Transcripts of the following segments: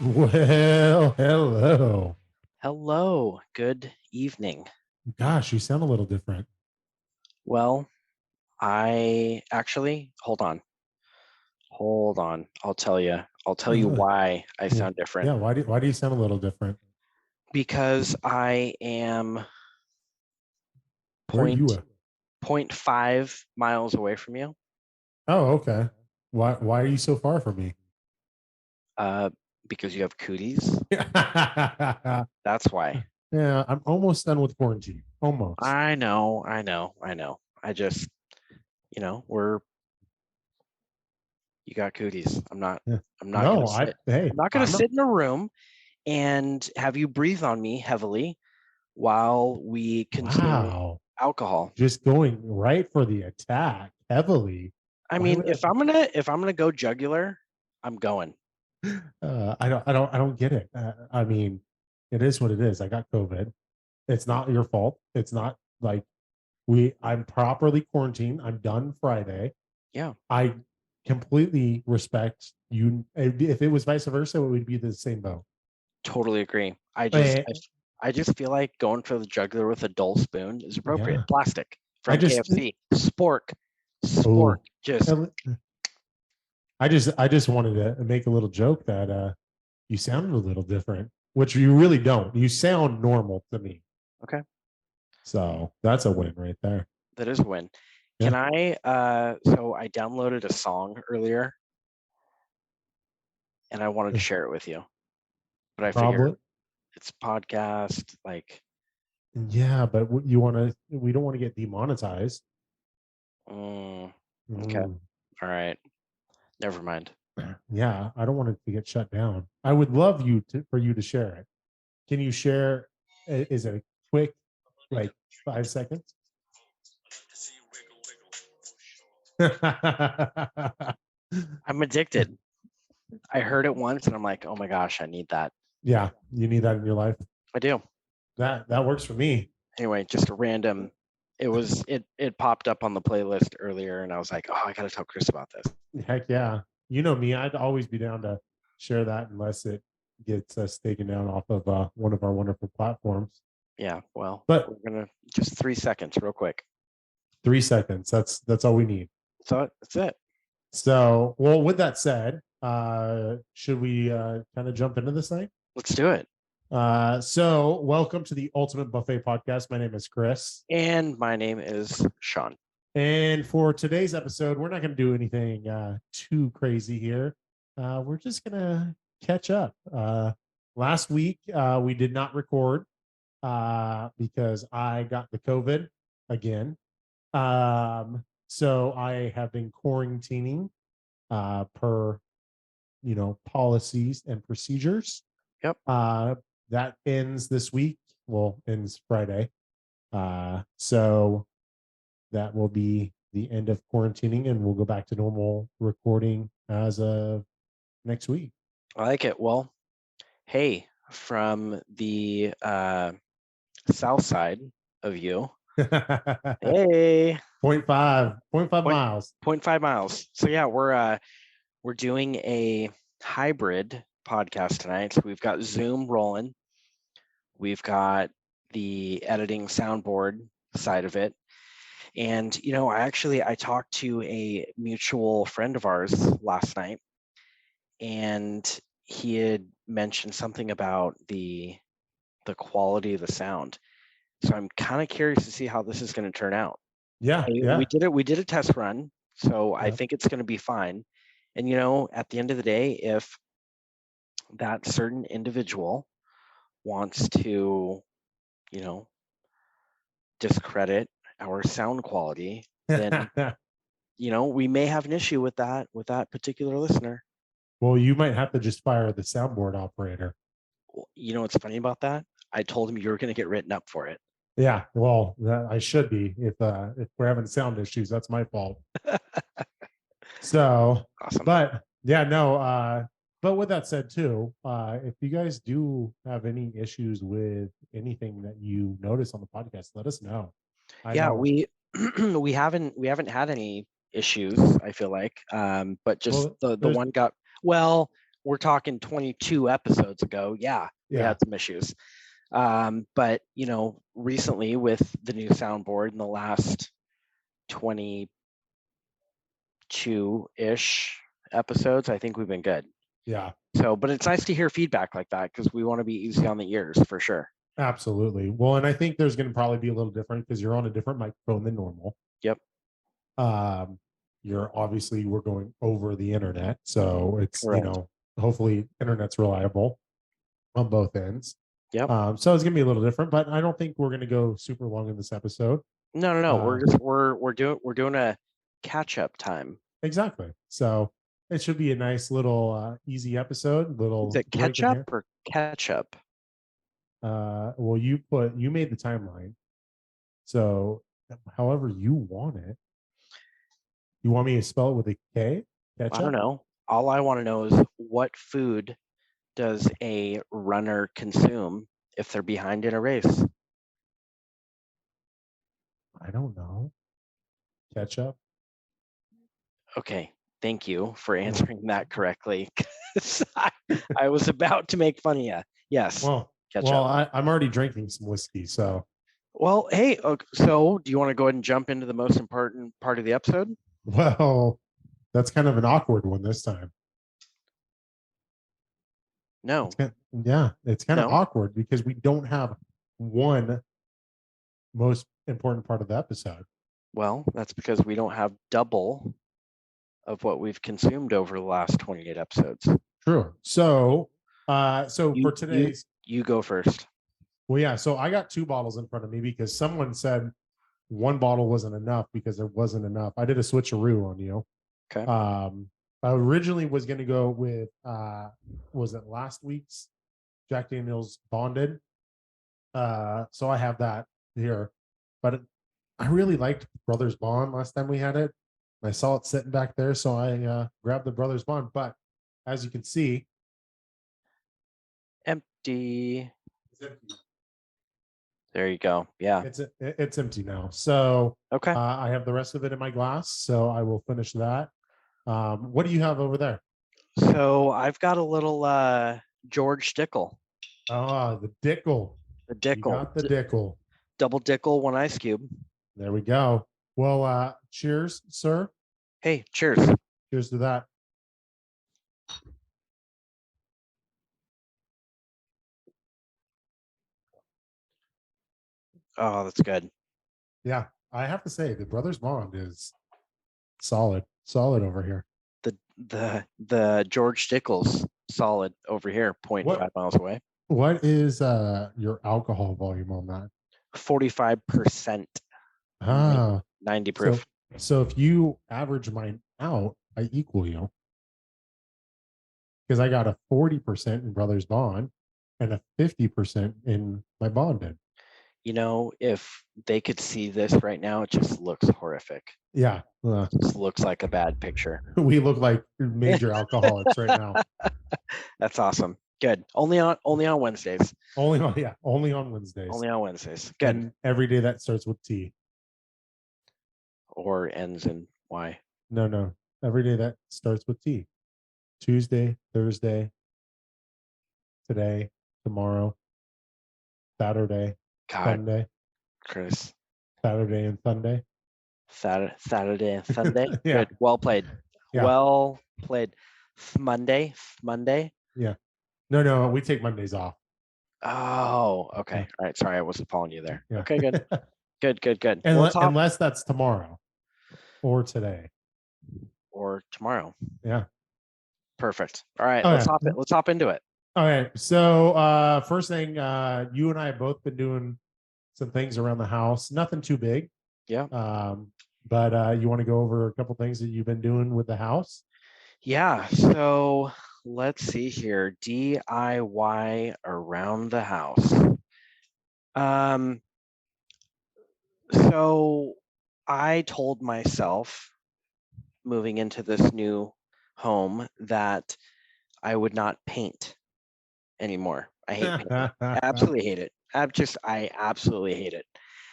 Well, hello. Hello, good evening. Gosh, you sound a little different. Well, I actually, hold on. I'll tell you Uh, why I yeah, sound different. yeah. Why do you sound a little different? Because I am Where are you point at? point 5 miles away from you. Oh, okay. Why are you so far from me? Uh, because you have cooties. Yeah, That's why. I'm almost done with quarantine. Almost. I know. I just, we're you got cooties. Yeah. I'm not gonna No, I sit. hey, I'm not gonna I'm not. sit in a room and have you breathe on me heavily while we consume Wow. alcohol. Just going right for the attack heavily. I Why mean, would if I'm gonna go jugular, I'm going. I don't get it. I mean, it is what it is. I got COVID. It's not your fault. It's not like I'm properly quarantined. I'm done Friday. Yeah, I completely respect you. If it was vice versa, it would be the same boat. totally agree. Eh, I just feel like going for the jugular with a dull spoon is appropriate. yeah. Plastic I from just KFC. Spork. oh Just I just wanted to make a little joke that you sounded a little different, which you really don't. You sound normal to me. okay. So that's a win right there. That is a win. Yeah. Can I? So I downloaded a song earlier, and I wanted to share it with you, but I figure Probably. it's podcast. Like, Yeah, but we don't want to get demonetized. mm, okay, Mm. all right, never mind. Yeah, I don't want it to get shut down. I would love for you to share it. Can you share? Is it a quick, like 5 seconds? I'm addicted. I heard it once, and I'm like, oh my gosh, I need that. Yeah, you need that in your life. I do. That works for me. Anyway, just a random. It popped up on the playlist earlier, and I was like, oh, I gotta tell Chris about this. Heck yeah, you know me. I'd always be down to share that unless it gets us taken down off of one of our wonderful platforms. Yeah, well, But we're gonna just 3 seconds, real quick. 3 seconds. That's all we need. So that's it. So, well, with that said, should we kind of jump into this thing? Let's do it. So welcome to the Ultimate Buffet Podcast. My name is Chris. And my name is Sean. And for today's episode, we're not going to do anything too crazy here. We're just going to catch up. Last week, we did not record because I got the COVID again. So I have been quarantining per, policies and procedures. Yep. That ends this week. Well, ends Friday. So that will be the end of quarantining, and we'll go back to normal recording as of next week. I like it. Well, hey, from the south side of you. Hey. 0.5 Point, miles. 0.5 miles. So yeah, we're doing a hybrid podcast tonight. So we've got Zoom rolling. We've got the editing soundboard side of it. And I talked to a mutual friend of ours last night, and he had mentioned something about the quality of the sound. So I'm kind of curious to see how this is going to turn out. Yeah. We did a test run, so I think it's going to be fine. And at the end of the day, if that certain individual wants to, you know, discredit our sound quality, then we may have an issue with that particular listener. Well, you might have to just fire the soundboard operator. You know what's funny about that? I told him you were going to get written up for it. Yeah, well, I should be if we're having sound issues. That's my fault. So, Awesome. but yeah, no, but with that said too, if you guys do have any issues with anything that you notice on the podcast, let us know. I Yeah, know. we haven't had any issues, I feel like. But just Well, the there's one got, well, we're talking 22 episodes ago. Yeah, we yeah, had some issues. But recently with the new soundboard in the last 22-ish episodes, I think we've been good. yeah, So, but it's nice to hear feedback like that because we want to be easy on the ears for sure. absolutely. Well, and I think there's going to probably be a little different because you're on a different microphone than normal. Yep. Um, we're going over the internet, so it's Correct. hopefully internet's reliable on both ends. Yep. So it's gonna be a little different, but I don't think we're gonna go super long in this episode. No. Uh, We're doing a catch up time. exactly. So it should be a nice little easy episode. Is Little it break catch in up here. or catch up? Well, you made the timeline, so however you want it. You want me to spell it with a K? I Ketchup? don't know. All I want to know is what food does a runner consume if they're behind in a race? I don't know. Ketchup. Okay, thank you for answering that correctly. I was about to make fun of you. Yes, Well, catch up. I'm already drinking some whiskey, so Well, hey, okay, so do you want to go ahead and jump into the most important part of the episode? well, that's kind of an awkward one this time. No, It's it's kind of no. awkward because we don't have one most important part of the episode. Well, that's because we don't have double of what we've consumed over the last 28 episodes. True. So, so You, for today's, you go first. well, yeah. So I got two bottles in front of me because someone said one bottle wasn't enough because there wasn't enough. I did a switcheroo on you. Okay. I originally was going to go with, was it last week's Jack Daniel's Bonded? So I have that here, but I really liked Brothers Bond last time we had it. I saw it sitting back there, so I grabbed the Brothers Bond. But as you can see, Empty. it's empty. There you go. Yeah. It's empty now. So Okay. I have the rest of it in my glass, so I will finish that. What do you have over there? So I've got a little George Dickel. Ah, the Dickel. The You Dickel. got the Dickel. Double Dickel, one ice cube. There we go. Well, cheers, sir. Hey, cheers. Cheers to that. Oh, that's good. Yeah, I have to say the Brothers Bond is solid over here. The George Dickel's solid over here, 0.5 miles away. What is your alcohol volume on that? 45%. Ah, 90 proof. So if you average mine out, I equal you. Because I got a 40% in Brothers Bond and a 50% in my Bonded. If they could see this right now, it just looks horrific. Yeah. It just looks like a bad picture. We look like major alcoholics right now. That's awesome. Good. Only on Wednesdays. Only on Wednesdays. Only on Wednesdays. Good. And every day that starts with T. Or ends in Y. No. Every day that starts with T. Tuesday, Thursday, today, tomorrow, Saturday, God, Sunday, Chris. Saturday and Sunday. Saturday and Sunday. Yeah. Good. Well played. Yeah. Well played. Monday. Yeah. No, we take Mondays off. Oh, okay. Yeah. All right. Sorry, I wasn't following you there. Yeah. Okay, good. Good. Unless that's tomorrow or today. Or tomorrow. Yeah. Perfect. All right. Oh, let's yeah. Let's hop into it. All right. So first thing, you and I have both been doing some things around the house. Nothing too big. Yeah. But you want to go over a couple things that you've been doing with the house? Yeah. So let's see here. DIY around the house. So I told myself moving into this new home that I would not paint anymore. I hate painting. I absolutely hate it. I absolutely hate it.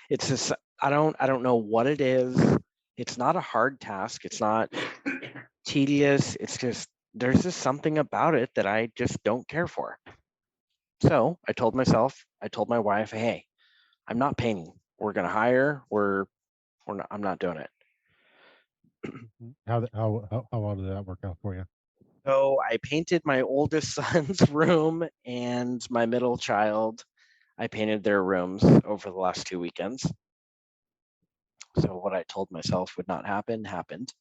It's just I don't know what it is. It's not a hard task. It's not tedious. It's just there's just something about it that I just don't care for. So I told my wife, hey, I'm not painting. We're gonna hire. We're not, I'm not doing it. How well did that work out for you? So I painted my oldest son's room and my middle child. I painted their rooms over the last 2 weekends. So what I told myself would not happen happened.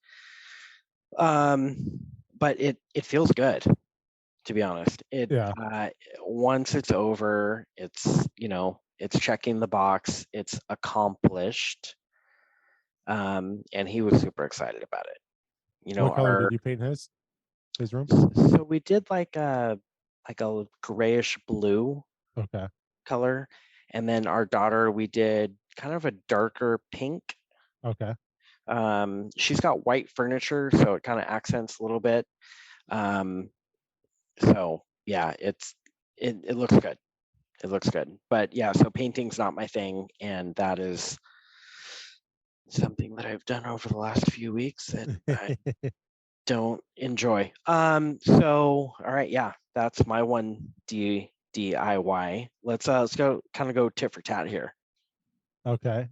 But it feels good, to be honest. Yeah. Once it's over, it's checking the box, it's accomplished. And he was super excited about it. What color Our did you paint his room? so we did like a grayish blue Okay. color, and then our daughter we did kind of a darker pink. Okay. She's got white furniture, so it kind of accents a little bit. So yeah, it looks good. It looks good. But yeah, so painting's not my thing, and that is something that I've done over the last few weeks that I don't enjoy. So all right, yeah, that's my one DIY. Let's go kind of go tit for tat here. Okay.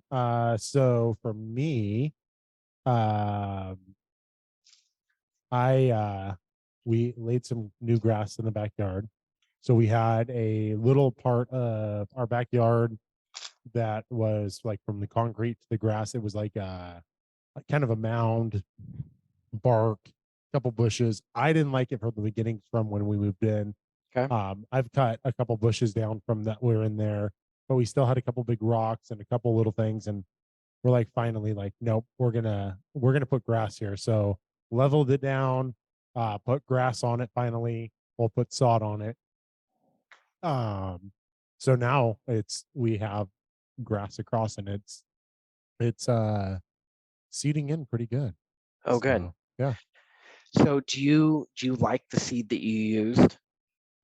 So for me, um, we laid some new grass in the backyard. So we had a little part of our backyard that was like from the concrete to the grass. It was like kind of a mound, bark, couple bushes. I didn't like it from the beginning from when we moved in. Okay. I've cut a couple bushes down from that were in there, but we still had a couple big rocks and a couple little things. And we're like, finally, like, nope, we're gonna put grass here. So leveled it down, put grass on it finally. We'll put sod on it. So now we have grass across and it's seeding in pretty good. Oh, good. So yeah. So do you like the seed that you used?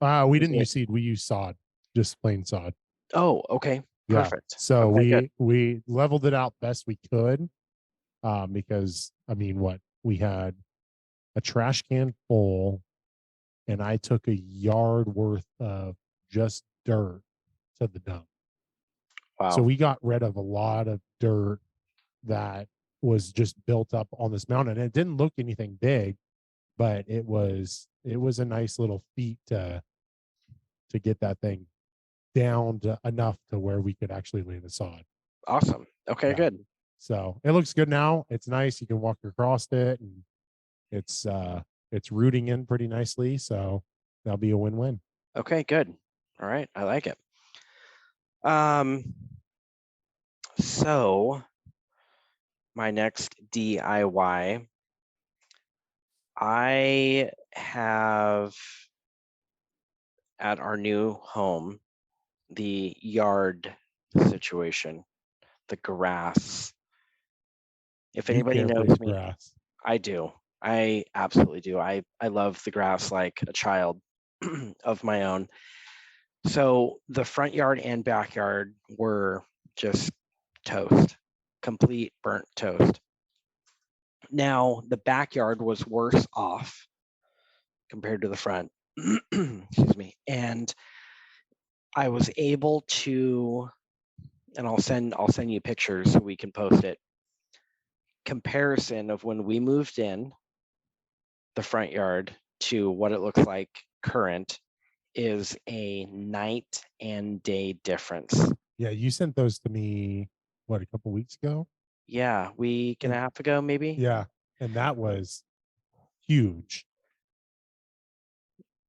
We Is didn't it? use seed, we used sod, just plain sod. Oh, okay. Yeah. Perfect. So Okay, good. we leveled it out best we could. Because I mean what we had a trash can full and I took a yard worth of just dirt to the dump. So Wow. we got rid of a lot of dirt that was just built up on this mountain. And it didn't look anything big, but it was a nice little feat to get that thing down to enough to where we could actually lay the sod. Awesome. Okay, Yeah. good. So it looks good now. It's nice. You can walk across it and it's rooting in pretty nicely. So that'll be a win-win. Okay, good. All right, I like it. Um, so my next DIY, I have at our new home the yard situation, the grass. If You anybody care for knows your me, grass. I do. I absolutely do. I love the grass like a child of my own. So the front yard and backyard were just toast, complete burnt toast. Now the backyard was worse off compared to the front. Excuse me. And I was able to, and I'll send you pictures so we can post it. Comparison of when we moved in the front yard to what it looks like current is a night and day difference. Yeah, you sent those to me what, a couple weeks ago? Yeah, week and a half ago, maybe. Yeah, and that was huge.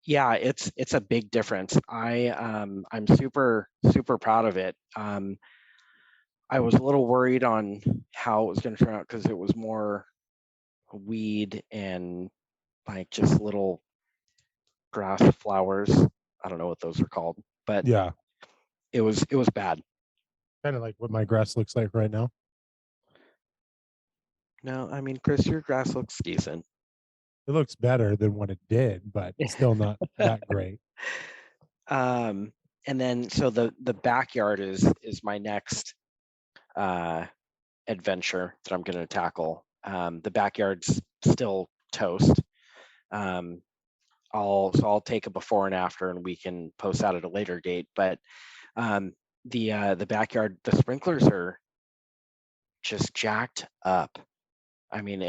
Yeah, it's a big difference. I'm super proud of it. I was a little worried on how it was going to turn out because it was more weed and like just little grass flowers. I don't know what those are called, but Yeah, it was bad. kind of like what my grass looks like right now. No, I mean, Chris, your grass looks decent. It looks better than what it did, but still not that great. And then so the backyard is my next adventure that I'm going to tackle. The backyard's still toast. I'll take a before and after, and we can post that at a later date. But the backyard, the sprinklers are just jacked up. I mean,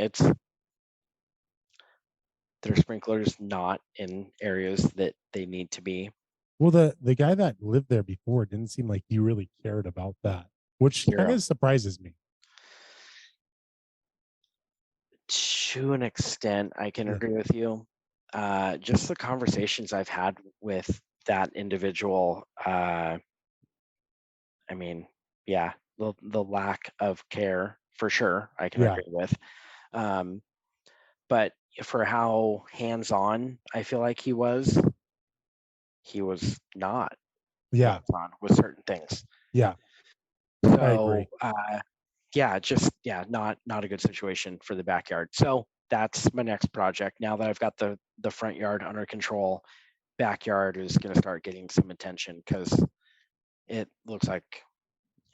their sprinklers not in areas that they need to be. Well, the guy that lived there before didn't seem like he really cared about that, which kind Zero. of surprises me. To an extent, I can Yeah. agree with you. Just the conversations I've had with that individual, I mean, yeah, the lack of care for sure, I can Yeah. agree with. But for how hands-on I feel like he was not Yeah. hands-on with certain things. Yeah. I agree. So not a good situation for the backyard. So that's my next project. Now that I've got the front yard under control, backyard is going to start getting some attention because it looks like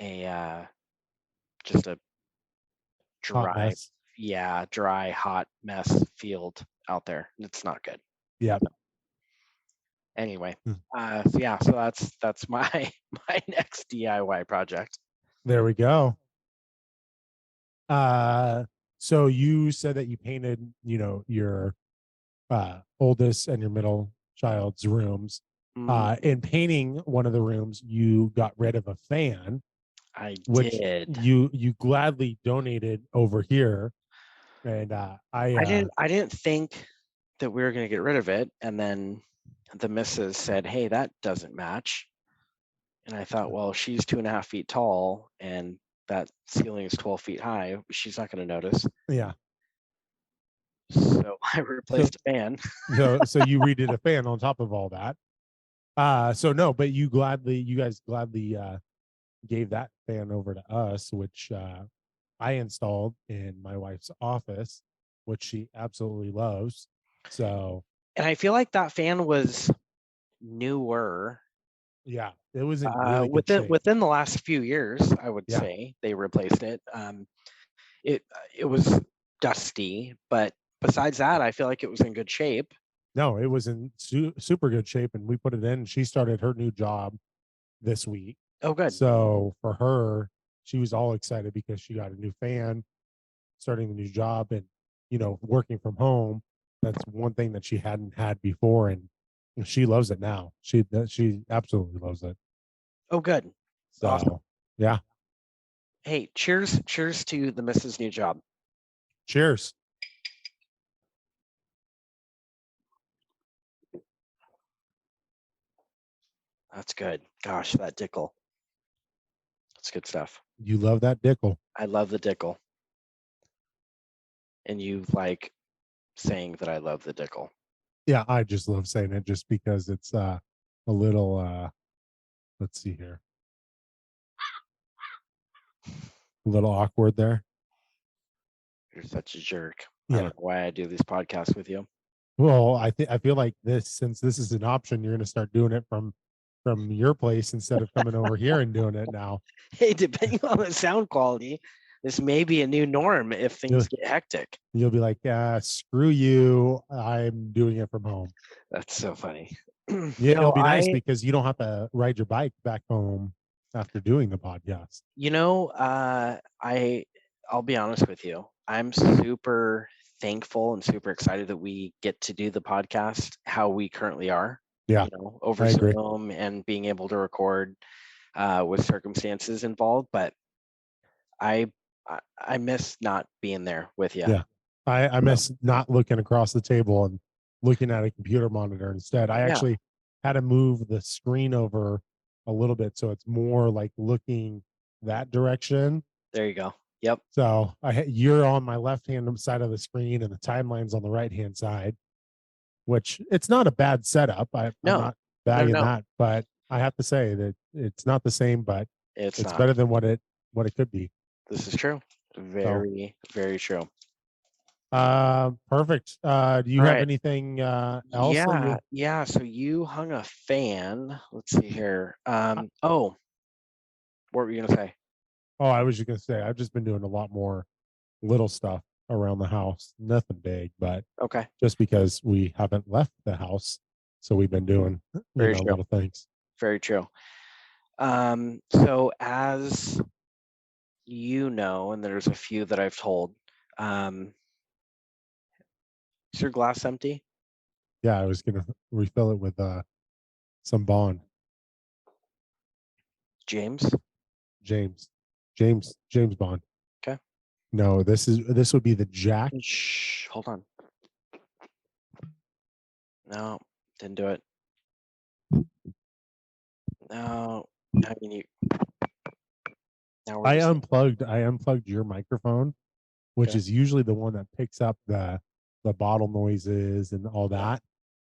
a just a Hot dry, mess. dry, hot mess field out there. It's not good. Yeah. Anyway, Hmm. so that's my my next DIY project. There we go. So you said that you painted, your oldest and your middle child's rooms. Mm, In painting one of the rooms, you got rid of a fan, I which did. you gladly donated over here. And I didn't think that we were going to get rid of it, and then the missus said, "Hey, that doesn't match." And I thought, well, she's 2.5 feet tall, and that ceiling is 12 feet high. She's not going to notice. yeah. So I So replaced a fan. so you redid a fan on top of all that. So no, but you guys gladly gave that fan over to us, which I installed in my wife's office, which she absolutely loves. So And I feel like that fan was newer. yeah, it was in really good Within shape. within the last few years, I would Yeah. say they replaced it. It was dusty, but besides that, I feel like it was in good shape. No, it was in super good shape, and we put it in. She started her new job this week. Oh, good. So for her, she was all excited because she got a new fan, starting the new job, and working from home. That's one thing that she hadn't had before, and she loves it now. She absolutely loves it. Oh, good. Awesome. So yeah, Hey, cheers to the Mrs. New Job. cheers. That's good. Gosh, that Dickel. That's good stuff. You love that Dickel. I love the Dickel. And you like saying that I love the Dickel. Yeah, I just love saying it just because it's a little let's see here. A little awkward there. You're such a jerk. Yeah. I don't know why I do these podcasts with you. Well, I feel like since this is an option, you're going to start doing it from your place instead of coming over here and doing it now. Hey, depending on the sound quality, this may be a new norm if things get hectic. You'll be like, screw you. I'm doing it from home. That's so funny. Yeah, it'll be nice because you don't have to ride your bike back home after doing the podcast. I'll be honest with you. I'm super thankful and super excited that we get to do the podcast how we currently are. Yeah, over Zoom and being able to record with circumstances involved. But I miss not being there with you. Yeah, I miss not looking across the table and looking at a computer monitor instead. I actually had to move the screen over a little bit so it's more like looking that direction. There you go. Yep. So you're on my left hand side of the screen and the timeline's on the right hand side, which it's not a bad setup. I'm not bagging that, but I have to say that it's not the same, but it's better than what it could be. This is true. Very, very true. Perfect. Do you All have right. anything else that you? Yeah. So you hung a fan. Let's see here. Oh, what were you gonna say? Oh, I was just gonna say I've just been doing a lot more little stuff around the house. Nothing big, but Okay. just because we haven't left the house, so we've been doing Very true. little things. Very true. So as you know, and there's a few that I've told, is your glass empty? Yeah, I was gonna refill it with some Bond. James? James, James Bond. Okay. No, this would be the Jack. Shh, hold on. No, didn't do it. No, I mean you. Now we're I just unplugged your microphone, which okay. is usually the one that picks up the bottle noises and all Yeah, that.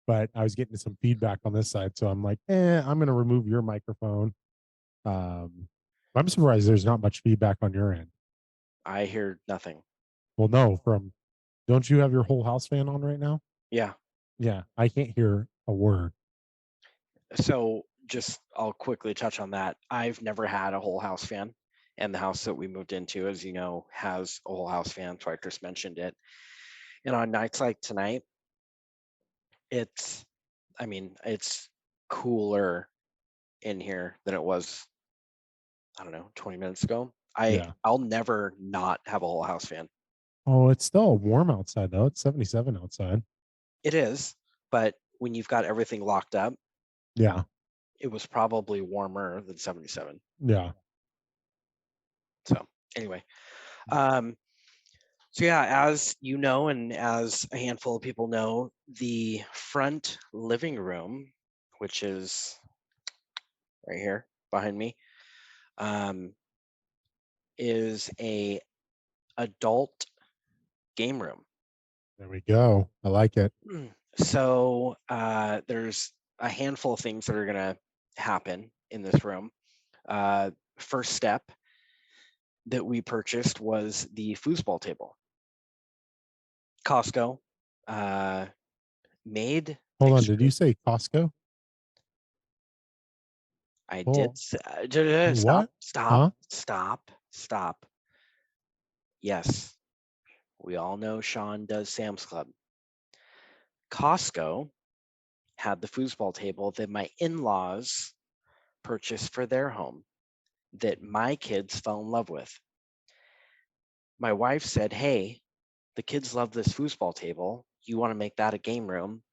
But I was getting some feedback on this side, so I'm like, I'm gonna remove your microphone. Um, I'm surprised there's not much feedback on your end. I hear nothing. Well, no, don't you have your whole house fan on right now? Yeah. Yeah, I can't hear a word. So just I'll quickly touch on that. I've never had a whole house fan, and the house that we moved into, as you know, has a whole house fan. So I just mentioned it. And on nights like tonight, it's, I mean, it's cooler in here than it was, I don't know, 20 minutes ago. Yeah. I'll never not have a whole house fan. Oh, it's still warm outside though. It's 77 outside. It is, but when you've got everything locked up, Yeah. it was probably warmer than 77. Yeah. So anyway, um, so yeah, as you know, and as a handful of people know, the front living room, which is right here behind me, um, is a adult game room. There we go. I like it. So there's a handful of things that are going to happen in this room. First step that we purchased was the foosball table. Costco made. Hold on. Did you say Costco? I did. Oh, what? Huh? Stop. Yes, we all know Sean does Sam's Club. Costco had the foosball table that my in-laws purchased for their home that my kids fell in love with. My wife said, "Hey, the kids love this foosball table. You want to make that a game room?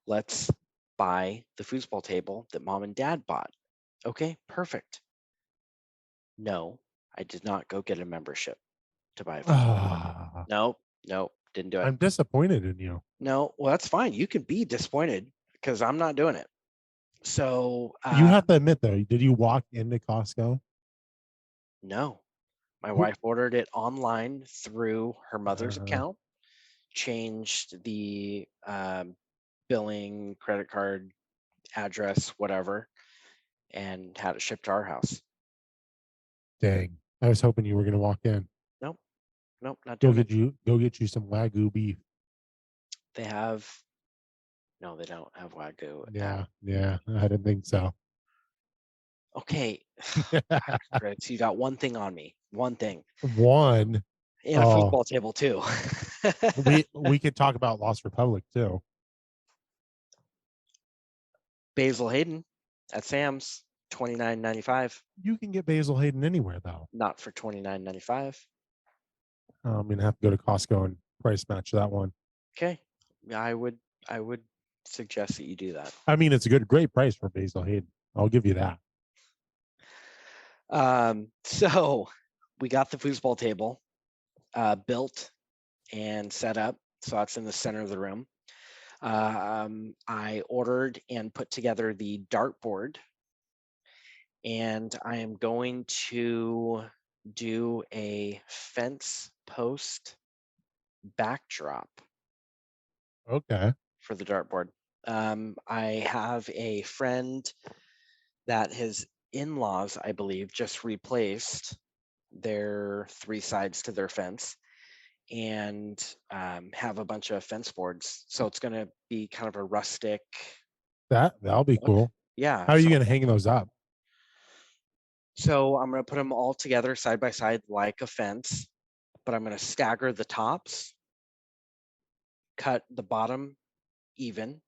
Let's buy the foosball table that mom and dad bought." Okay, perfect. No, I did not go get a membership to buy a foosball table. Ah, Nope, didn't do it. I'm disappointed in you. No, well, that's fine. You can be disappointed because I'm not doing it. So, You have to admit though, did you walk into Costco? no, my Who- wife ordered it online through her mother's Uh, account, changed the billing, credit card, address, whatever, and had it shipped to our house. dang. I was hoping you were gonna walk in. Nope, not doing it. Go get you some Wagyu beef. They have no, they don't have Wagyu. Yeah. I didn't think so. Okay, Chris, you got one thing on me. One thing. One. And a Oh, football table too. we could talk about Lost Republic too. Basil Hayden at Sam's, $29.95. You can get Basil Hayden anywhere though. Not for $29.95. I'm gonna have to go to Costco and price match that one. Okay. Yeah, I would suggest that you do that. I mean, it's a great price for Basil Hayden. I'll give you that. So we got the foosball table built and set up. So that's in the center of the room. I ordered and put together the dartboard, and I am going to do a fence post backdrop Okay. for the dartboard. I have a friend that his in-laws, I believe, just replaced their 3 sides to their fence and have a bunch of fence boards. So it's going to be kind of a rustic That'll be look. cool. Yeah. How are you going to hang those up? So I'm going to put them all together side by side like a fence, but I'm going to stagger the tops, cut the bottom even,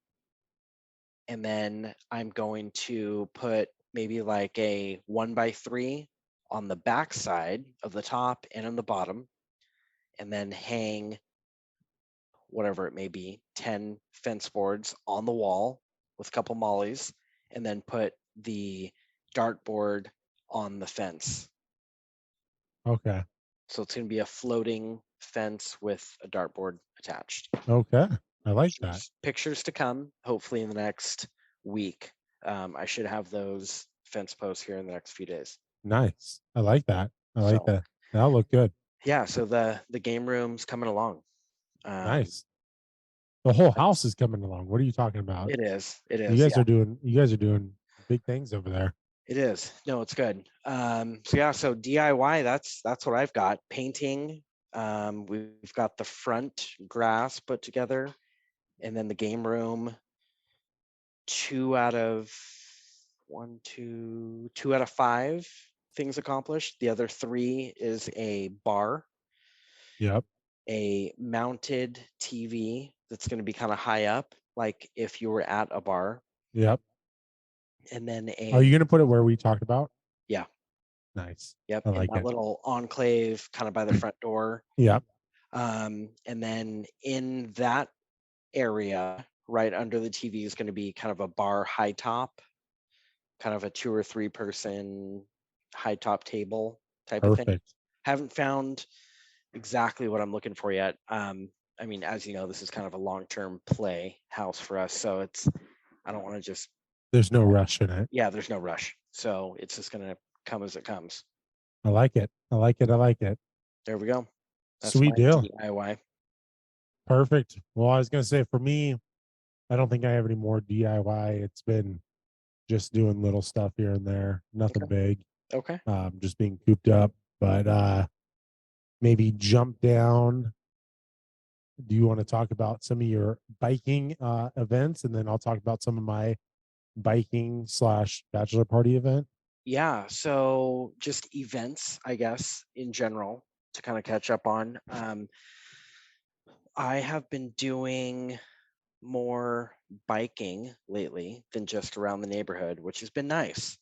and then I'm going to put maybe like a 1x3 on the back side of the top and on the bottom, and then hang whatever it may be, 10 fence boards on the wall with a couple mollies, and then put the dartboard on the fence. Okay. So it's going to be a floating fence with a dartboard attached. Okay. I like that. Pictures to come, hopefully in the next week. I should have those fence posts here in the next few days. Nice. I like that. I like So, that. That'll look good. yeah, so the game room's coming along. Nice. The whole house is coming along. What are you talking about? It is. It You is. guys Yeah, are doing big things over there. it is. No, it's good. So yeah, so DIY, that's what I've got. Painting. We've got the front grass put together, and then the game room. 2 out of 5 things accomplished. The other 3 is a bar, Yep. a mounted TV that's going to be kind of high up, like if you were at a bar, Yep. and then Are you going to put it where we talked about? Yeah. Nice. Yep. I In like that it. little enclave kind of by the front door. Yep. And then in that area, right under the TV, is going to be kind of a bar high top, kind of a 2 or 3 person high top table type of thing. Perfect. Haven't found exactly what I'm looking for yet. I mean, as you know, this is kind of a long-term play house for us, so I don't want to just. There's no rush in it. Yeah, there's no rush, so it's just gonna come as it comes. I like it. I like it. I like it. There we go. That's Sweet my deal. DIY. Perfect. Well, I was going to say for me, I don't think I have any more DIY. It's been just doing little stuff here and there, nothing big. Okay. Just being cooped up, but maybe jump down. Do you want to talk about some of your biking events, and then I'll talk about some of my biking / bachelor party event? Yeah. So just events, I guess, in general to kind of catch up on. I have been doing more biking lately than just around the neighborhood, which has been nice.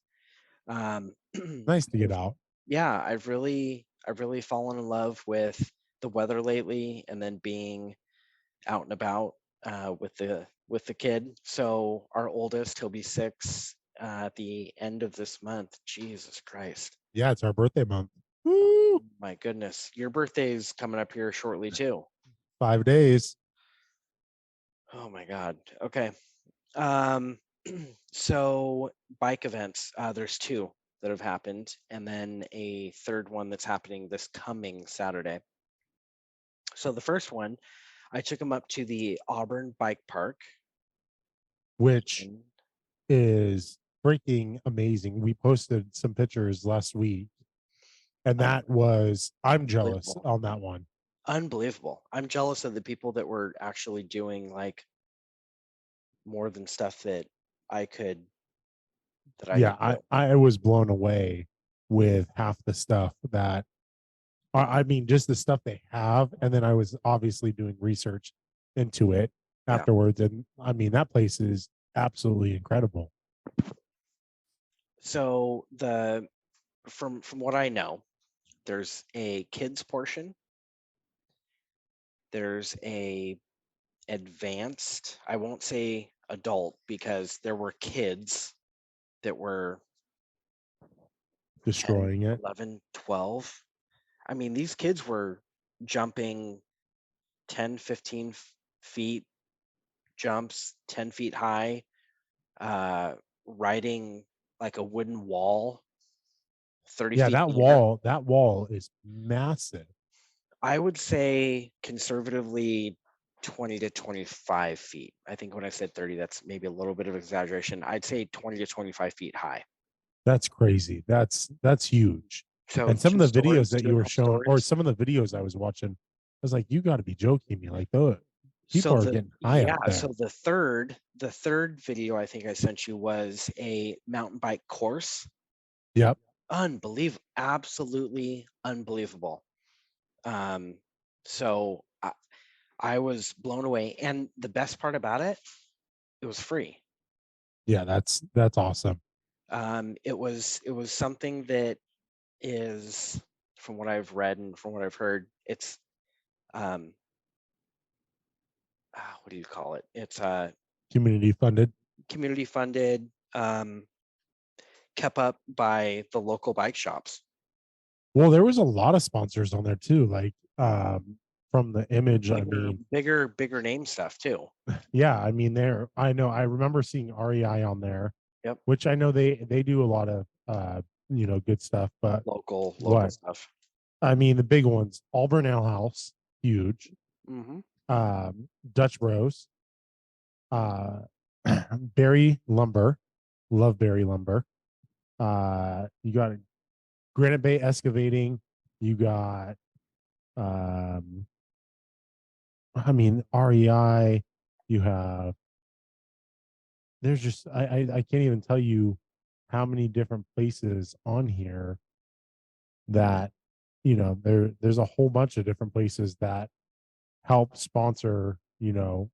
Nice to get out. Yeah, I've really fallen in love with the weather lately, and then being out and about with the kid. So our oldest, he'll be 6 at the end of this month. Jesus Christ! Yeah, it's our birthday month. Woo! My goodness, your birthday's coming up here shortly too. 5 days. Oh my God. Okay. Um, so bike events, there's 2 that have happened, and then a third one that's happening this coming Saturday. So the first one, I took him up to the Auburn Bike Park. Which is freaking amazing. We posted some pictures last week, and that was, I'm jealous on that one. Unbelievable. I'm jealous of the people that were actually doing like more than stuff that I could. Yeah, I was blown away with half the stuff that I mean, just the stuff they have, and then I was obviously doing research into it afterwards, and I mean that place is absolutely incredible. So from what I know, there's a kids portion. There's a advanced, I won't say adult, because there were kids that were Destroying 10, it. 11, 12. I mean, these kids were jumping 10, 15 feet jumps, 10 feet high, riding like a wooden wall, 30 Yeah, feet in the air. that wall is massive. I would say conservatively 20 to 25 feet. I think when I said 30, that's maybe a little bit of exaggeration. I'd say 20 to 25 feet high. That's crazy. That's huge. So And some two of the stories, videos that two you and a were half showing, or stories. some of the videos I was watching, I was like, you got to be joking me. Like, those So people are the getting high up there. so the third video I think I sent you was a mountain bike course. Yep. Unbelievable, absolutely unbelievable. So I was blown away, and the best part about it, it was free. Yeah, that's awesome. It was something that is, from what I've read and from what I've heard, it's um, what do you call it? It's Community funded. community funded, kept up by the local bike shops. Well, there was a lot of sponsors on there too. Like from the image, I mean, Bigger name stuff too. yeah, I mean, I remember seeing REI on there, Yep, which I know they do a lot of good stuff. But local what stuff. I mean, the big ones, Auburn Ale House, huge. Hmm. Dutch Bros, uh, Berry Lumber, love Berry Lumber. You got Granite Bay Excavating. You got, um, I mean, REI. You have. There's just I can't even tell you how many different places on here that there's a whole bunch of different places that help sponsor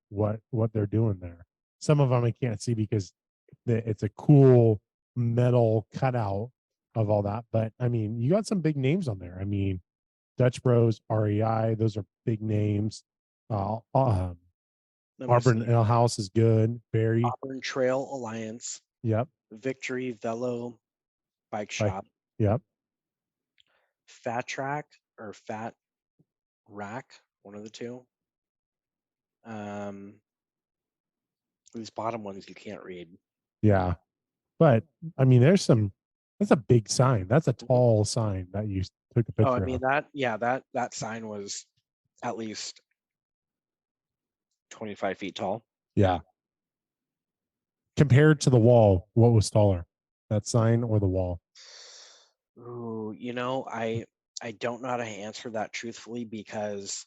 what they're doing there. Some of them I can't see because it's a cool metal cutout of all that, but I mean you got some big names on there. I mean Dutch Bros, REI, those are big names. Let me Auburn see. Ale House is good. Barry, Auburn Trail Alliance, yep, Victory Velo Bike like Shop, yep. Fat Track or Fat Rack, one of the two. Um, these bottom ones you can't read. Yeah. But I mean, that's a big sign. That's a Mhm. tall sign that you took a Oh, I picture mean of. that sign was at least 25 feet tall. Yeah. Compared to the wall, what was taller? That sign or the wall? Ooh, I don't know how to answer that truthfully because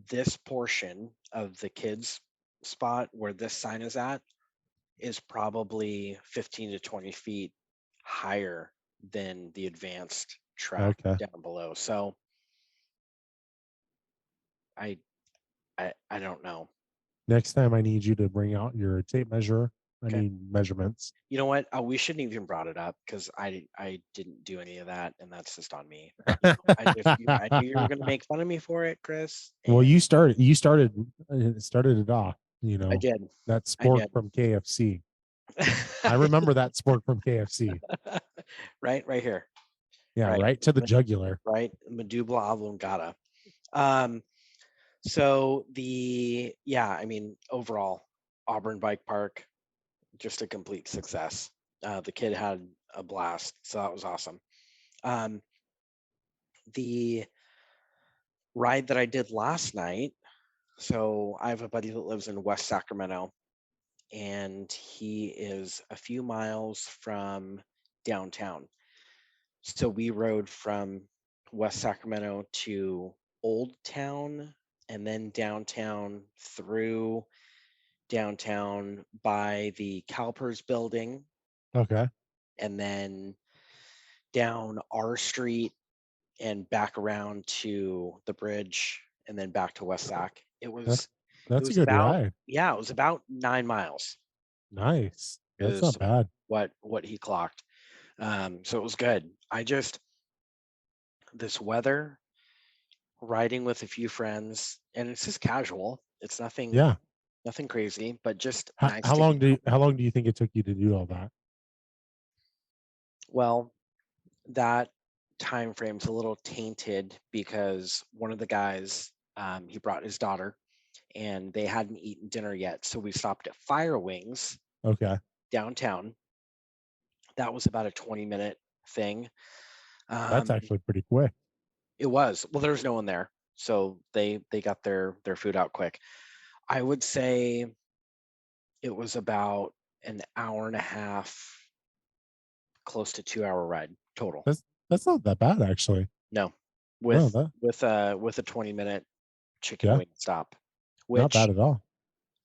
this portion of the kids spot where this sign is at is probably 15 to 20 feet higher than the advanced track Okay. down below. So I I don't know. Next time I need you to bring out your tape measure. I Okay. need measurements. You know what? We shouldn't even brought it up because I didn't do any of that, and that's just on me. I knew you were gonna make fun of me for it, Chris, Well, and you started it off, I did. that I spork did. from KFC. I remember that spork from KFC. Right here. Yeah, Right. right to the jugular. Right. Medulla oblongata. Um, so I mean, overall, Auburn Bike Park, just a complete success. The kid had a blast, so that was awesome. Um, the ride that I did last night. So I have a buddy that lives in West Sacramento, and he is a few miles from downtown. So we rode from West Sacramento to Old Town and then downtown through downtown by the CalPERS building Okay. and then down our street and back around to the bridge and then back to West Sac. It That, was it that's a was good about ride. yeah, it was about 9 miles Nice. That's is not bad. what he clocked. So it was good. This weather, riding with a few friends, and it's just casual. It's Yeah. nothing crazy, but just How, nice how to long get do you, out. how long do you think it took you to do all that? Well, that time frame's a little tainted because one of the guys, he brought his daughter and they hadn't eaten dinner yet. So we stopped at Fire Wings Okay. downtown. That was about a 20-minute thing. That's Um, actually pretty quick. it was. Well, there was no one there. So they got their food out quick. I would say it was about an hour and a half, close to 2 hour ride total. That's not that bad actually. No, No, with that with a 20-minute chicken yeah, wing stop, not bad which at all.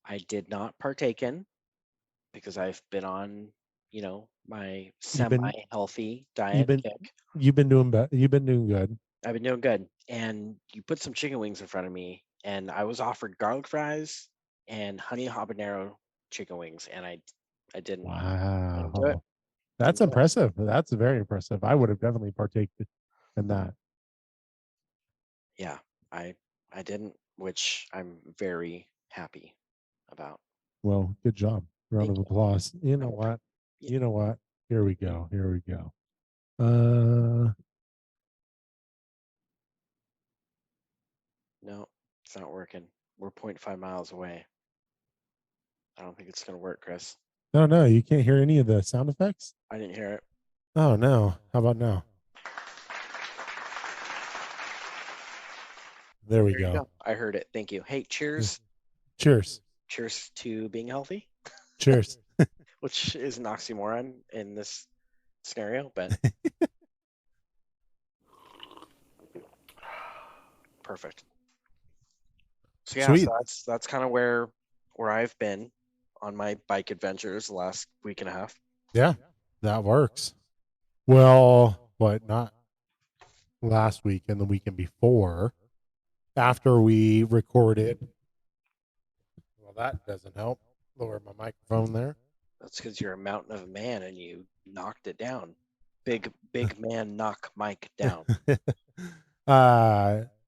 I did not partake in because I've been on, my You've been semi-healthy you've diet been kick. you've been doing good. I've been doing good. And you put some chicken wings in front of me, and I was offered garlic fries and honey habanero chicken wings, and I didn't do it. Wow. That's Didn't do it. impressive. That's very impressive. I would have definitely partaken in that. Yeah, I I didn't, which I'm very happy about. Well, good job. Round Thank of you. applause. You know I appre- what? yeah, You know what? Here we go. Here we go. Uh, no, it's not working. We're 0.5 miles away. I don't think it's gonna work, Chris. no, no, you can't hear any of the sound effects. I didn't hear it. Oh no. How about now? There we There you go. go. I heard it. Thank you. Hey, Yeah. cheers. Cheers. Cheers to being healthy, Cheers. which is an oxymoron in this scenario, but perfect. So yeah, Sweet. so that's kind of where I've been on my bike adventures the last week and a half. Yeah, that works. Well, what not last week and the weekend before, after we recorded. Well, that doesn't help. Lower my microphone there. That's because you're a mountain of a man and you knocked it down. Big man knock Mike down.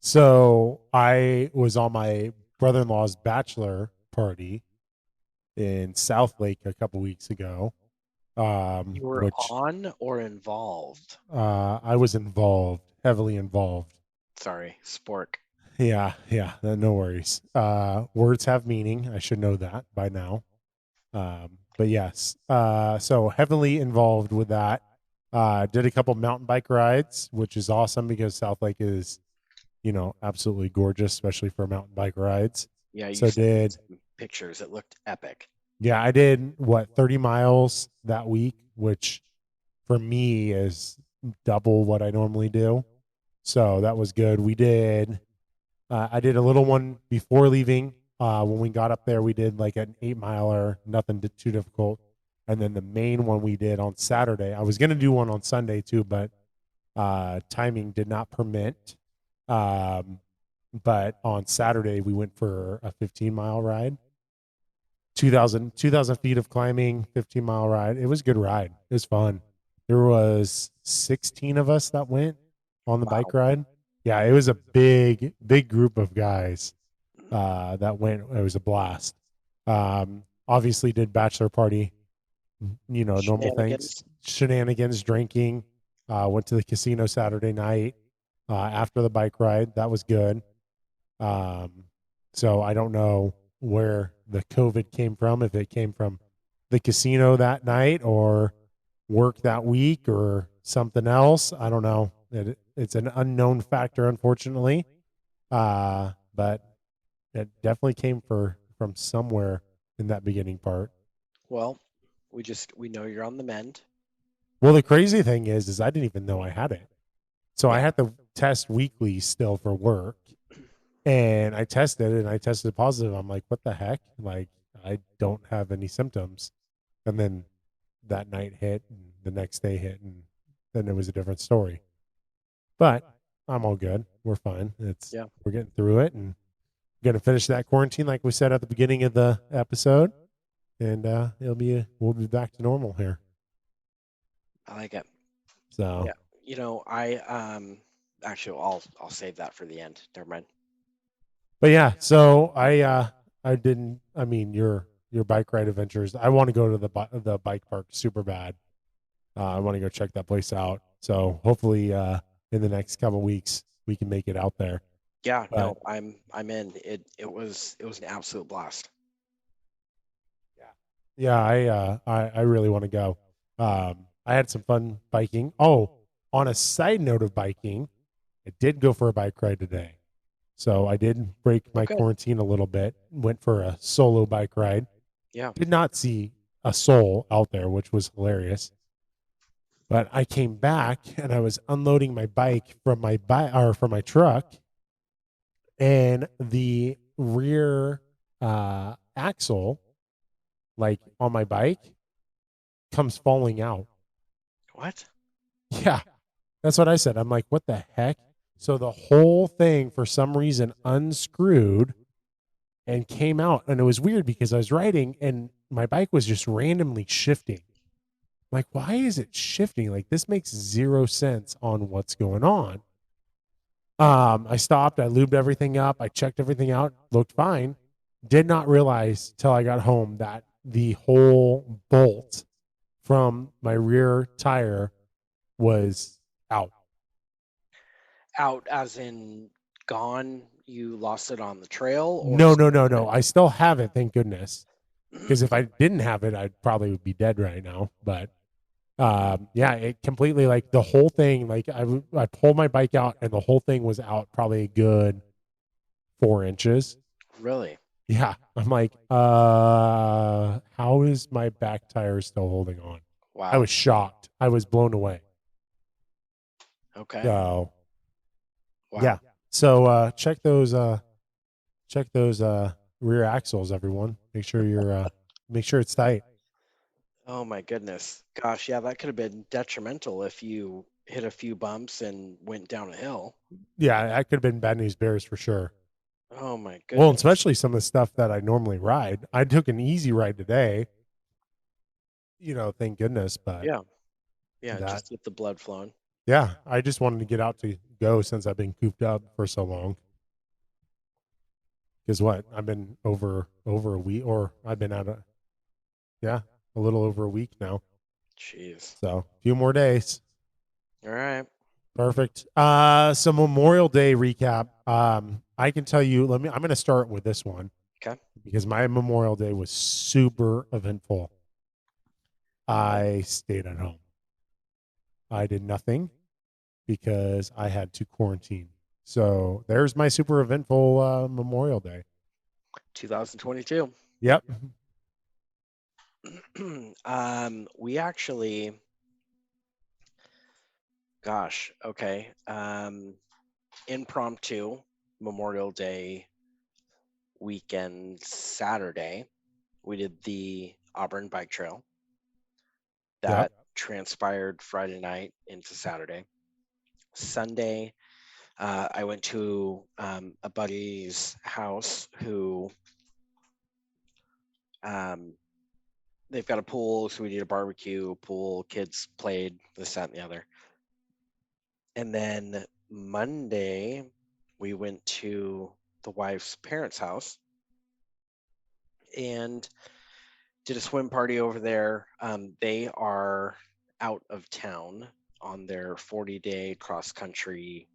So I was on my brother-in-law's bachelor party in South Lake a couple weeks ago. You were Which on or involved? I was involved, heavily involved. Sorry, spork. Yeah, no worries. Words have meaning. I should know that by now. But yes, so heavily involved with that. Did a couple mountain bike rides, which is awesome because South Lake is, absolutely gorgeous, especially for mountain bike rides. Yeah, you So sent me did, some pictures. It looked epic. yeah, I did what 30 miles that week, which for me is double what I normally do. So that was good. I did a little one before leaving. When we got up there, we did like an 8 miler, nothing too difficult. And then the main one we did on Saturday. I was going to do one on Sunday too, but timing did not permit. But on Saturday, we went for a 15-mile ride. 2,000 feet of climbing, 15-mile ride. It was a good ride. It was fun. There was 16 of us that went on the Wow. bike ride. Yeah, it was a big group of guys that went. It was a blast. Obviously did bachelor party, normal things, shenanigans, drinking. Went to the casino Saturday night after the bike ride. That was good. So I don't know where the COVID came from, if it came from the casino that night or work that week or something else. I don't know. It's an unknown factor, unfortunately. But it definitely came from somewhere in that beginning part. Well, we know you're on the mend. Well, the crazy thing is I didn't even know I had it. So I Yeah. had to test weekly still for work. And I tested positive. I'm like, what the heck? Like, I don't have any symptoms. And then that night hit and the next day hit and then it was a different story. But I'm all good. We're fine. Yeah. We're getting through it and gonna finish that quarantine like we said at the beginning of the episode. And we'll be back to normal here. I like it. So Yeah. I actually I'll save that for the end. Never mind. but yeah, so I didn't. I mean, your bike ride adventures. I want to go to the bike park super bad. I want to go check that place out. So hopefully, in the next couple weeks, we can make it out there. Yeah, no, I'm in. It was an absolute blast. Yeah, I really want to go. I had some fun biking. Oh, on a side note of biking, I did go for a bike ride today. So I did break my good. quarantine a little bit. Went for a solo bike ride. Yeah. Did not see a soul out there, which was hilarious. But I came back and I was unloading my bike from my from my truck, and the rear axle, like on my bike, comes falling out. What? Yeah, that's what I said. I'm like, what the heck? So the whole thing, for some reason, unscrewed and came out. And it was weird because I was riding and my bike was just randomly shifting. Like, why is it shifting? Like, this makes zero sense on what's going on. I stopped, I lubed everything up, I checked everything out, looked fine. Did not realize till I got home that the whole bolt from my rear tire was out. Out as in gone? You lost it on the trail, or No. I still have it, thank goodness. Because if I didn't have it, I'd probably be dead right now. But yeah, it completely, like, the whole thing, like I pulled my bike out and the whole thing was out probably a good 4 inches. Really? Yeah. I'm like, how is my back tire still holding on? I Wow. was shocked. I was blown away. Okay. So Wow. yeah. So check those rear axles, everyone. Make sure it's tight. Oh my goodness. Gosh, yeah, that could have been detrimental if you hit a few bumps and went down a hill. Yeah, that could have been bad news bears for sure. Oh my Well, and goodness. especially some of the stuff that I normally ride. I took an easy ride today, thank goodness. But Yeah. Yeah, that, just with the blood flowing. yeah, I just wanted to get out to go since I've been cooped up for so long. Because what? I've been over a week, or I've been out a little over a week now. Jeez. So a few more days. All right. Perfect. So Memorial Day recap. I can tell you, I'm going to start with this one. Okay. Because my Memorial Day was super eventful. I stayed at home. I did nothing because I had to quarantine. So there's my super eventful Memorial Day. 2022. Yep. We actually, gosh, okay. Impromptu Memorial Day weekend Saturday, we did the Auburn Bike Trail. Yep. That transpired Friday night into Saturday. Sunday, I went to a buddy's house who they've got a pool, so we did a barbecue, pool, kids played, this, that, and the other. And then Monday, we went to the wife's parents' house and did a swim party over there. They are out of town on their 40-day cross country.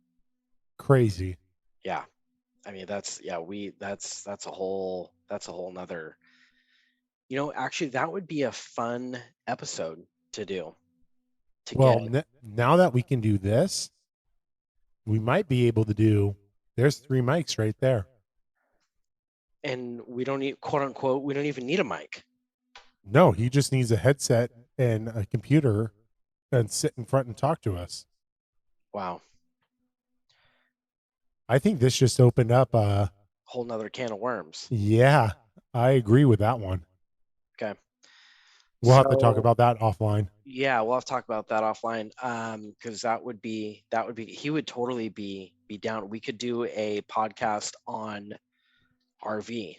Crazy. Yeah. I mean, that's a whole nother, actually that would be a fun episode to do, to Well, get. now that we can do this, we might be able to do. There's 3 mics right there. And we don't need, quote unquote, we don't even need a mic. No, he just needs a headset and a computer and sit in front and talk to us. Wow. I think this just opened up a Whole nother can of worms. Yeah, I agree with that one. Okay. We'll have to talk about that offline. Yeah, we'll have to talk about that offline. Because that would be he would totally be down. We could do a podcast on RV.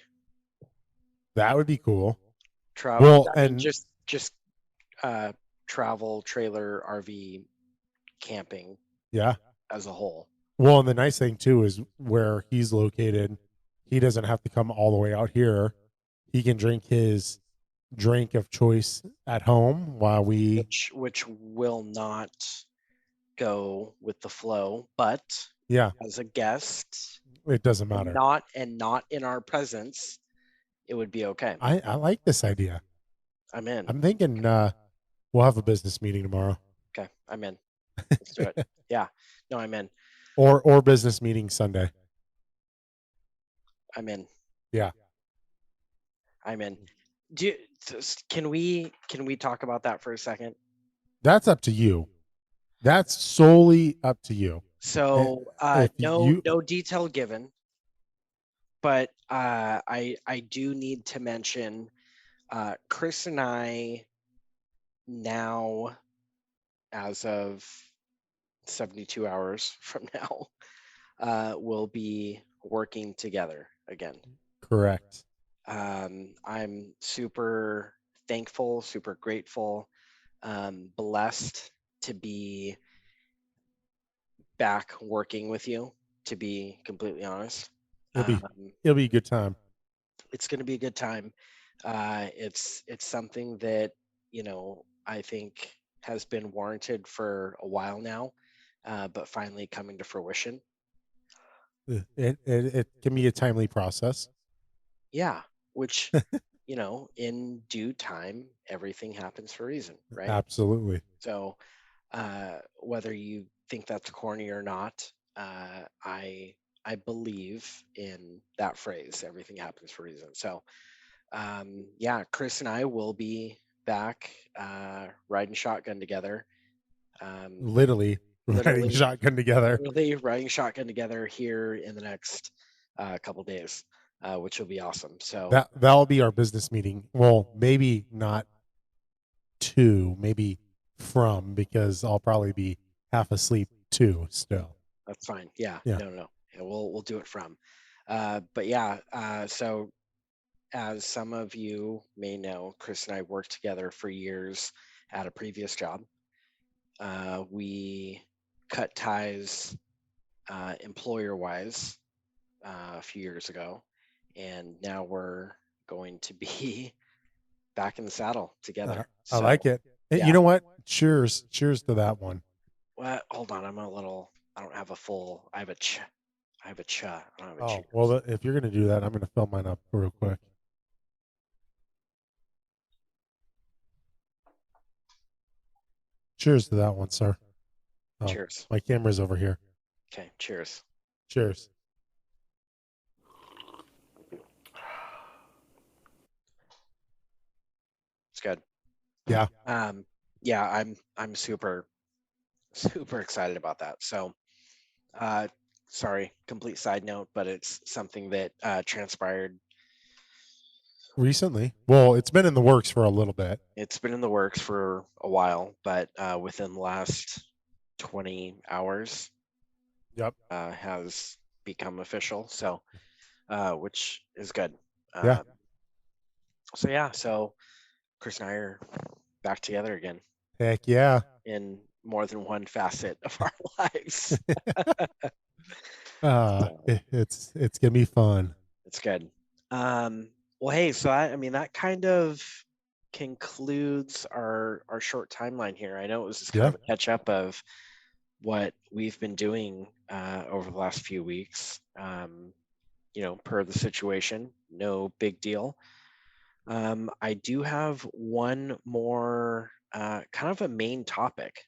That would be cool. Travel. Well, I mean, and just travel, trailer, RV, camping. Yeah. As a whole. Well, and the nice thing too is where he's located, he doesn't have to come all the way out here. He can drink his drink of choice at home while we which will not go with the flow, but as a guest, it doesn't matter. Not in our presence, it would be okay. I like this idea. I'm in. I'm thinking we'll have a business meeting tomorrow. Okay, I'm in. Let's do it. Yeah. No, I'm in. Or business meeting Sunday. I'm in. Yeah. I'm in. Can we talk about that for a second? That's up to you. That's solely up to you. So If no you, detail given, but I do need to mention Chris and I now, as of 72 hours from now, will be working together again. correct. I'm super thankful, super grateful, blessed to be back working with you, to be completely honest. It'll be a good time. It's going to be a good time. It's something that, I think has been warranted for a while now, but finally coming to fruition. It can be a timely process. Yeah, which, in due time, everything happens for a reason, right? Absolutely. So whether you think that's corny or not, I believe in that phrase, everything happens for a reason. So yeah, Chris and I will be back riding shotgun together. Literally riding shotgun together. Literally riding shotgun together here in the next couple days, which will be awesome. So that'll be our business meeting. Well, maybe not two, maybe from, because I'll probably be half asleep too still. that's fine. Yeah. Yeah. No. Yeah, we'll do it from. But yeah, so as some of you may know, Chris and I worked together for years at a previous job. We cut ties employer-wise a few years ago, and now we're going to be back in the saddle together. I like it. Yeah. You know what? Cheers to that one. Well, hold on. I don't have a full. I have a cha. I don't have a cheers. Well, if you're gonna do that, I'm gonna fill mine up real quick. Cheers to that one, sir. Cheers. My camera's over here. Okay. Cheers. Cheers. It's good. Yeah. Yeah, I'm super excited about that. So sorry, complete side note, but it's something that transpired recently. Well, it's been in the works for a little bit. It's been in the works for a while, but within the last 20 hours, Yep. Has become official. So which is good. Yeah. So yeah, so Chris and I are back together again. Heck yeah. In more than one facet of our lives. It's gonna be fun. It's good. Well, hey, so I mean that kind of concludes our short timeline here. I know it was just kind of a catch up of what we've been doing over the last few weeks. Per the situation, no big deal. I do have one more kind of a main topic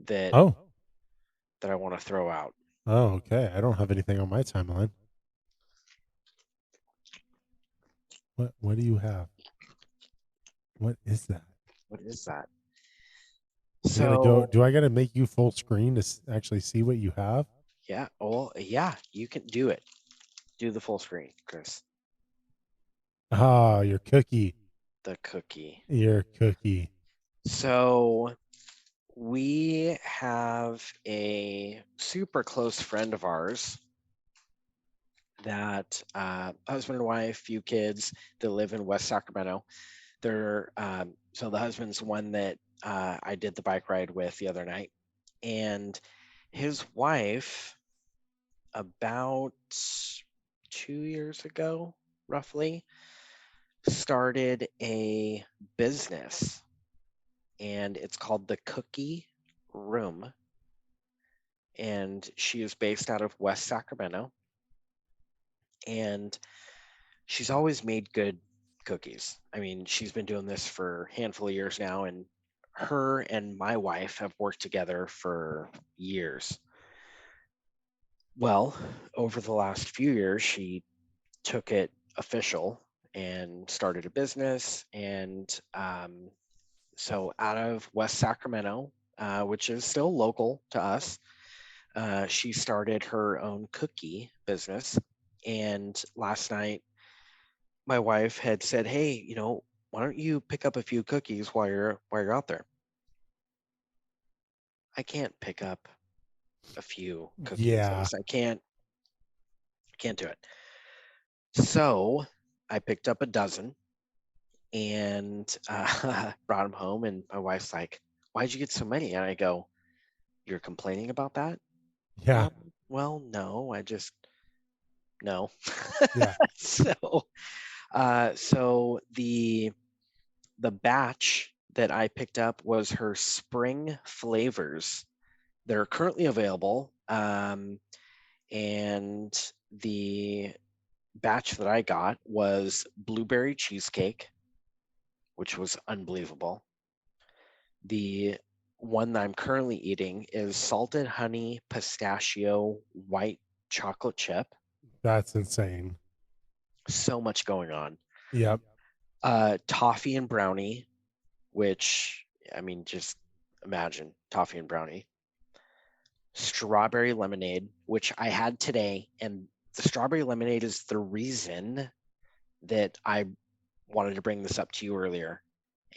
that I want to throw out. Oh, okay. I don't have anything on my timeline. What do you have? What is that? What is that? So do I gotta make you full screen to actually see what you have? Yeah. Well, yeah, you can do it. Do the full screen, Chris. Your cookie. The cookie. Your cookie. So we have a super close friend of ours that husband and wife, few kids, that live in West Sacramento. They're so the husband's one that I did the bike ride with the other night, and his wife, about 2 years ago, roughly, started a business, and it's called The Cookie Room, and she is based out of West Sacramento, and she's always made good cookies. I mean, she's been doing this for a handful of years now, and her and my wife have worked together for years. Well, over the last few years, she took it official and started a business. And so out of West Sacramento, which is still local to us. She started her own cookie business. And last night, my wife had said, "Hey, why don't you pick up a few cookies while you're out there?" I can't pick up a few cookies. Yeah. I can't do it. So I picked up a dozen and brought them home. And my wife's like, "Why'd you get so many?" And I go, "You're complaining about that?" Yeah. Well, no, no. Yeah. So, so the batch that I picked up was her spring flavors. They're currently available. And the batch that I got was blueberry cheesecake, which was unbelievable. The one that I'm currently eating is salted honey pistachio white chocolate chip. That's insane. So much going on. Yep. Toffee and brownie, which, I mean, just imagine toffee and brownie. Strawberry lemonade, which I had today, and the strawberry lemonade is the reason that I wanted to bring this up to you earlier.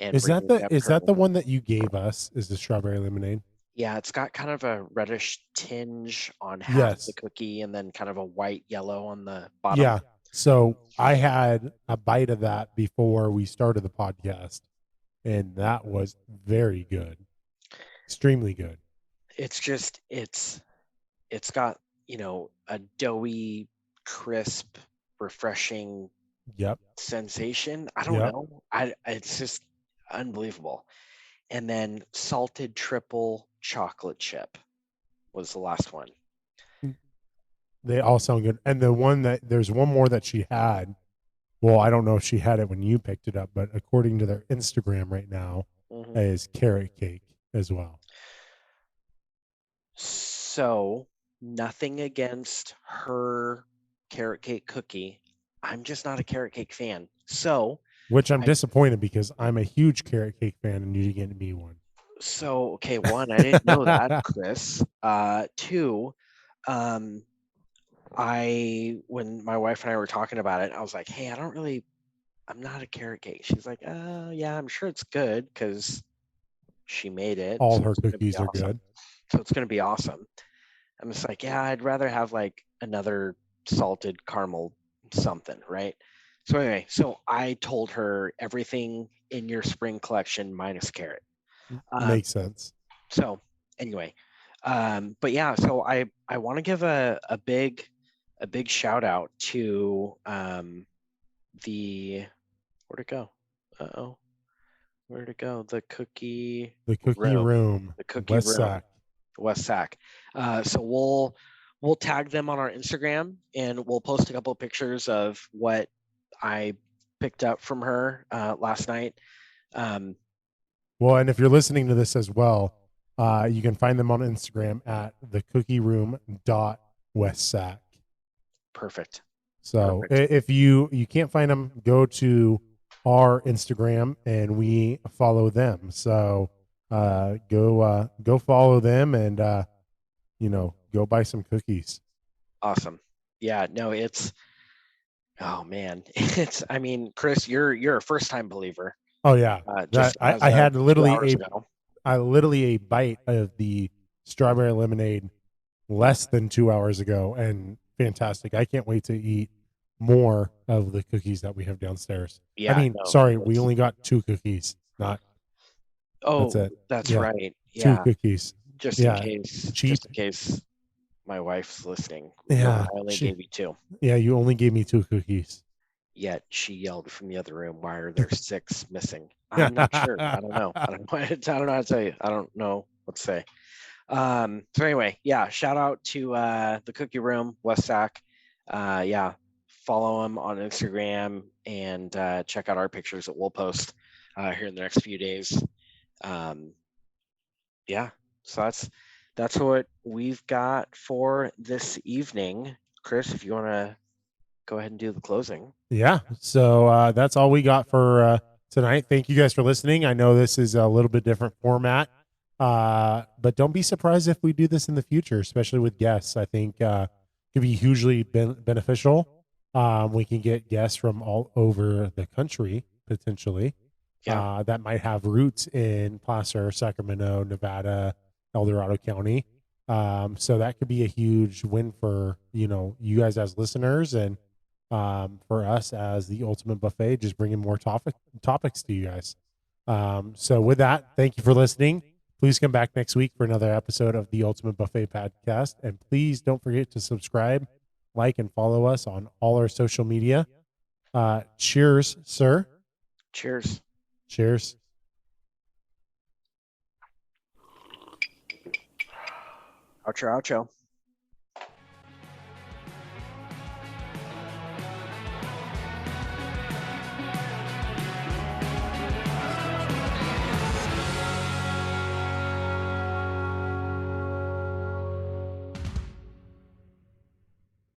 And Is that bringing it up to her. the one that you gave us? Is the strawberry lemonade? Yeah, it's got kind of a reddish tinge on half Yes. the cookie, and then kind of a white yellow on the bottom. Yeah. So I had a bite of that before we started the podcast, and that was very good. Extremely good. It's just it's got, a doughy, crisp, refreshing Yep. sensation. I don't Yep. know. It's just unbelievable. And then salted triple chocolate chip was the last one. They all sound good. And there's one more that she had. Well, I don't know if she had it when you picked it up, but according to their Instagram right now, is carrot cake as well. So nothing against her carrot cake cookie. I'm just not a carrot cake fan. So, which I'm disappointed because I'm a huge carrot cake fan and you didn't get me one. So, okay, one, I didn't know that, Chris. Two, when my wife and I were talking about it, I was like, "Hey, I'm not a carrot cake." She's like, yeah, I'm sure it's good because she made it. All so her it's gonna be cookies are awesome. good. So it's going to be awesome. I'm just like, yeah, I'd rather have like another salted caramel something, right? So anyway, so I told her everything in your spring collection minus carrot. Makes sense. So anyway, but yeah, so I want to give a big shout out to the where'd it go? Where'd it go? The cookie room. The cookie West room. Sac. West Sac. So we'll tag them on our Instagram and we'll post a couple of pictures of what I picked up from her last night. Well, and if you're listening to this as well, you can find them on Instagram at thecookieroom.westsac. Perfect. So if you can't find them, go to our Instagram and we follow them. So go follow them and go buy some cookies. Awesome. Yeah, no, oh man. I mean, Chris, you're a first time believer. Oh yeah. I had literally a bite of the strawberry lemonade less than 2 hours ago and fantastic. I can't wait to eat more of the cookies that we have downstairs. Yeah. I mean, sorry, we only got 2 cookies, not. That's it. That's right. Yeah. 2 cookies. Just in case my wife's listening. Yeah. I only gave you 2. Yeah, you only gave me 2 cookies. Yet she yelled from the other room, "Why are there 6 missing?" I'm not sure. I don't know. I don't know how to tell you. I don't know what to say. So anyway, yeah, shout out to the Cookie Room, West Sac. Yeah, follow them on Instagram and check out our pictures that we'll post here in the next few days. Yeah, so that's what we've got for this evening. Chris, if you want to go ahead and do the closing. Yeah, so that's all we got for tonight. Thank you guys for listening. I know this is a little bit different format But don't be surprised if we do this in the future, especially with guests. I think could be hugely beneficial. We can get guests from all over the country potentially. That might have roots in Placer, Sacramento, Nevada, El Dorado County. So that could be a huge win for you guys as listeners, and for us as the Ultimate Buffet, just bringing more topics to you guys. So with that, thank you for listening. Please come back next week for another episode of the Ultimate Buffet Podcast, and please don't forget to subscribe, like, and follow us on all our social media. Cheers, sir. Cheers. Cheers. Outro.